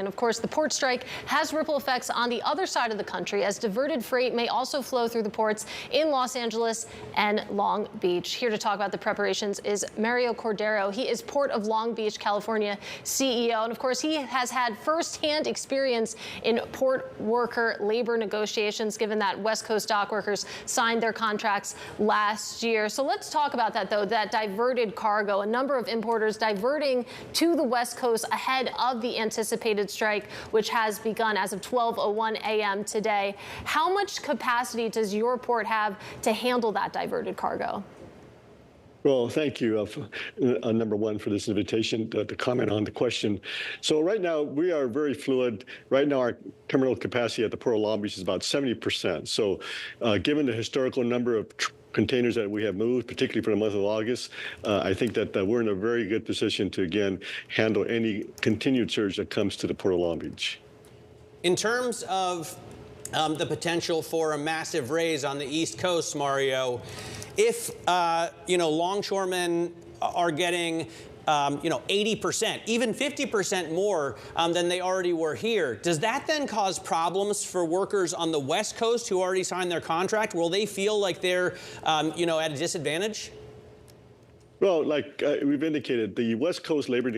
And of course, the port strike has ripple effects on the other side of the country, as diverted freight may also flow through the ports in Los Angeles and Long Beach. Here to talk about the preparations is Mario Cordero. He is Port of Long Beach, California CEO. And of course, he has had firsthand experience in port worker labor negotiations, given that West Coast dock workers signed their contracts last year. So let's talk about that, though, that diverted cargo. A number of importers diverting to the West Coast ahead of the anticipated strike, which has begun as of 12:01 a.m. today. How much capacity does your port have to handle that diverted cargo? Well, thank you, number one, for this invitation to comment on the question. So right now, we are very fluid. Right now, our terminal capacity at the Port of Long Beach is about 70%. So given the historical number of containers that we have moved, particularly for the month of August, I think that we're in a very good position to, again, handle any continued surge that comes to the Port of Long Beach. In terms of the potential for a massive raise on the East Coast, Mario, if, longshoremen are getting 80%, even 50% more than they already were here. Does that then cause problems for workers on the West Coast who already signed their contract? Will they feel like they're, at a disadvantage? Well, like we've indicated, the West Coast labor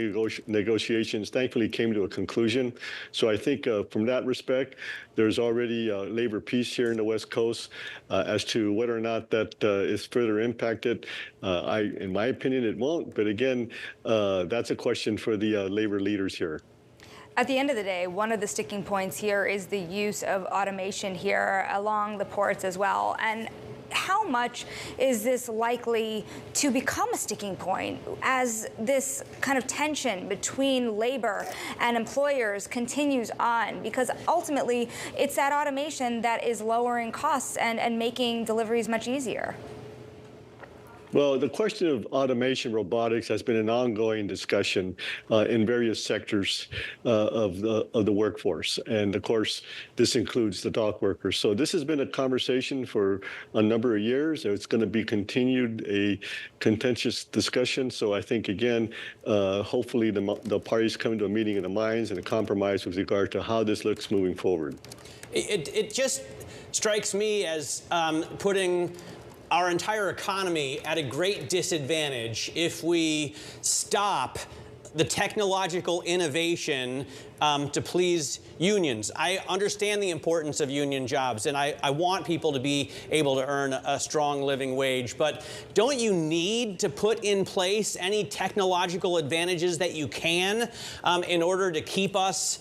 negotiations thankfully came to a conclusion. So I think from that respect, there's already labor peace here in the West Coast. As to whether or not that is further impacted, in my opinion, it won't. But again, that's a question for the labor leaders here. At the end of the day, one of the sticking points here is the use of automation here along the ports as well. And how much is this likely to become a sticking point as this kind of tension between labor and employers continues on? Because ultimately, it's that automation that is lowering costs and making deliveries much easier. Well, the question of automation, robotics has been an ongoing discussion in various sectors of the workforce. And of course, this includes the dock workers. So this has been a conversation for a number of years. It's going to be continued, a contentious discussion. So I think, again, hopefully the parties come to a meeting of the minds and a compromise with regard to how this looks moving forward. It just strikes me as putting our entire economy at a great disadvantage if we stop the technological innovation to please unions. I understand the importance of union jobs, and I want people to be able to earn a strong living wage. But don't you need to put in place any technological advantages that you can in order to keep us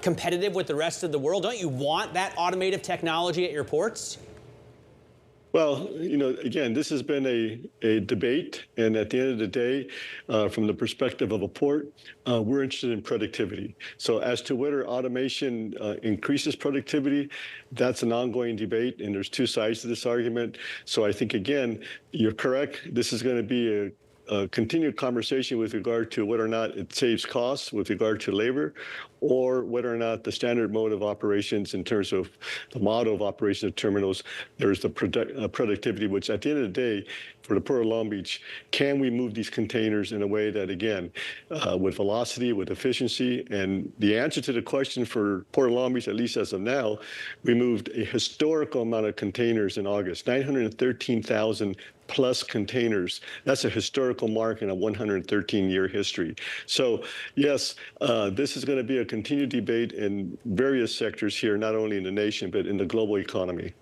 competitive with the rest of the world? Don't you want that automated technology at your ports? Well, again, this has been a debate, and at the end of the day, from the perspective of a port, we're interested in productivity. So as to whether automation increases productivity, that's an ongoing debate, and there's two sides to this argument. So I think, again, you're correct. This is going to be a continued conversation with regard to whether or not it saves costs with regard to labor, or whether or not the standard mode of operations in terms of the model of operation of terminals, there's the productivity, which at the end of the day, for the Port of Long Beach, can we move these containers in a way that, again, with velocity, with efficiency? And the answer to the question for Port of Long Beach, at least as of now, we moved a historical amount of containers in August, 913,000 plus containers. That's a historical mark in a 113-year history. So yes, this is going to be a continued debate in various sectors here, not only in the nation, but in the global economy.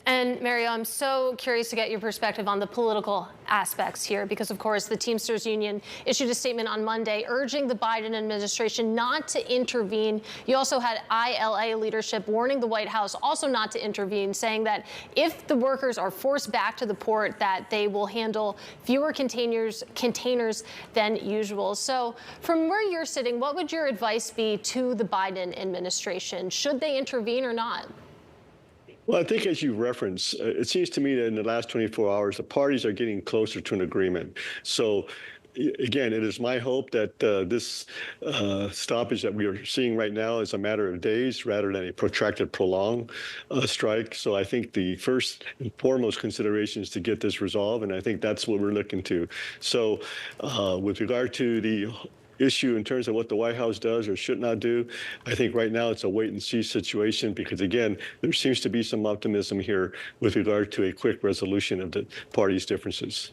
And Mario, I'm so curious to get your perspective on the political aspects here, because, of course, the Teamsters Union issued a statement on Monday urging the Biden administration not to intervene. You also had ILA leadership warning the White House also not to intervene, saying that if the workers are forced back to the port, that they will handle fewer containers than usual. So from where you're sitting, what would your advice be to the Biden administration? Should they intervene or not? Well, I think as you referenced, it seems to me that in the last 24 hours, the parties are getting closer to an agreement. So again, it is my hope that this stoppage that we are seeing right now is a matter of days rather than a protracted, prolonged strike. So I think the first and foremost consideration is to get this resolved, and I think that's what we're looking to. So with regard to the issue in terms of what the White House does or should not do. I think right now it's a wait and see situation because, again, there seems to be some optimism here with regard to a quick resolution of the parties' differences.